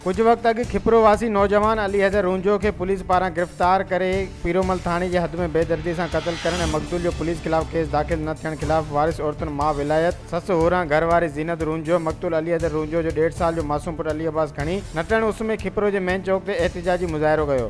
कुछ वक्त अॻु खिपरो वासी नौजवान अली हैदर रुंजो के पुलिस पारां गिरफ़्तार करे पीरोमल थाणे जे हद में बेदर्दी से कत्ल करण ऐं मक़तूल जो पुलिस खिलाफ़ केस दाख़िल न थियण खिलाफ़ वारिस औरतुनि मां विलायत सस होरां घरवारी ज़ीनत रुंजो मक़तूल अली हैदर रुंजो जो 1.5 साल जो मासूम पुट अली अब्बास खणी नटण उस में खिपरो जे मेन चौक ते एहतिजाजी मुज़ाहिरो कयो।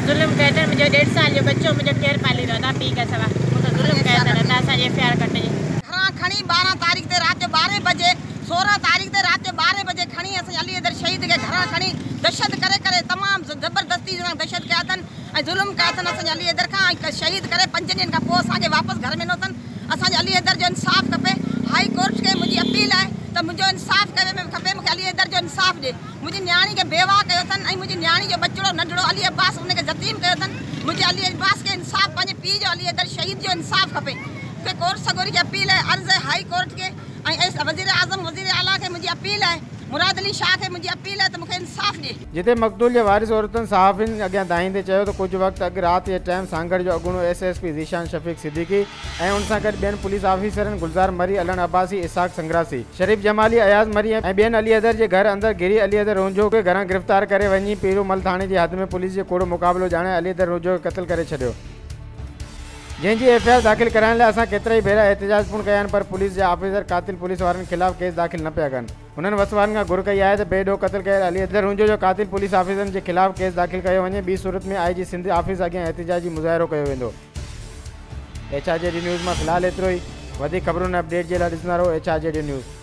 जुल्म कहते मुझे 1.5 साल जो बच्चो मुझे केर पाली रहंदा पी के सवा तो जुल्म कहते रहंदा असांजे एफआईआर कटे घरां खणी 12 तारीख ते रात जो 12 बजे 16 तारीख ते रात जो 12 बजे खणी असां अली हैदर शहीद के घरां खणी दहशत करे तमाम जबरदस्ती सां दहशत कया अथन ऐं जुल्म कया अथन असांजे अली हैदर खां शहीद करे 5 ॾींहंनि खां पोइ असांखे वापसि घर में न अथन। असांजे अली हैदर जो इंसाफ़ खपे। हाई कोर्ट के मुंहिंजी अपील आहे त मुंहिंजो इंसाफ़ करे खपे। मूंखे अली हैदर जो इंसाफ़ ॾे। मुंहिंजी न्याणी खे बेवा कयो अथनि ऐं मुंहिंजी न्याणी जो बचिड़ो नंढड़ो अली अब्बास उनखे यतीम कयो अथनि। मुंहिंजे अली अब्बास खे इंसाफ़ पंहिंजे पीउ जो अली हैदर शहीद जो इंसाफ़ खपे। मूंखे कोर्ट सगोरी खे अपील आहे अर्ज़ आहे हाई कोर्ट के ऐं वज़ीर आज़म वज़ीर आला खे मुंहिंजी अपील आहे मुराद अली शाह खे मुंहिंजी अपील आहे त मूंखे इंसाफ़ ॾे। जिते मक़तूल जे वारिस औरतुनि सहाफ़ियुनि अॻियां दाहींदे चयो त कुझु वक़्तु अॻु राति जे टाइम सांगड़ जो अॻूणो एसएसपी ज़ीशान शफ़ीक सिद्दीकी ऐं उन सां गॾु ॿियनि पुलिस ऑफिसरनि गुलज़ार मरी अलन अब्बासी इसाक संग्रासी शरीफ़ जमाली अयाज़ मरी ऐं ॿियनि अली हैदर जे घर अंदरि घिरी अली हैदर रुंजो खे घरां गिरफ़्तार करे वञी पीरोमल थाणे जे हद में पुलिस जे कूड़ो मुक़ाबिलो ॼाणे अली हैदर रुंजो खे क़त्ल करे छॾियो। जंहिंजी एफआईआर दाख़िल कराइण लाइ असां केतिरा ई भेरा एहतिजाज पूर्ण कया आहिनि पर पुलिस जा ऑफिसर कातिल पुलिस वारनि खिलाफ़ केस दाख़िल न पिया कनि। हुननि वसवारनि खां घुर कई आहे त बेडो क़त्ल कयल अली हैदर रुंजो जो कातिल पुलिस ऑफिसरनि जे खिलाफ़ केस दाख़िल कयो वञे। ॿी सूरत में IG सिंध ऑफिस अॻियां एहतिजाजी मुज़ाहिरो कयो वेंदो। HRJD न्यूज़ मां फ़िलहाल एतिरो ई। वधीक ख़बरुनि अपडेट जे लाइ ॾिसंदा रहो HRJD न्यूज़।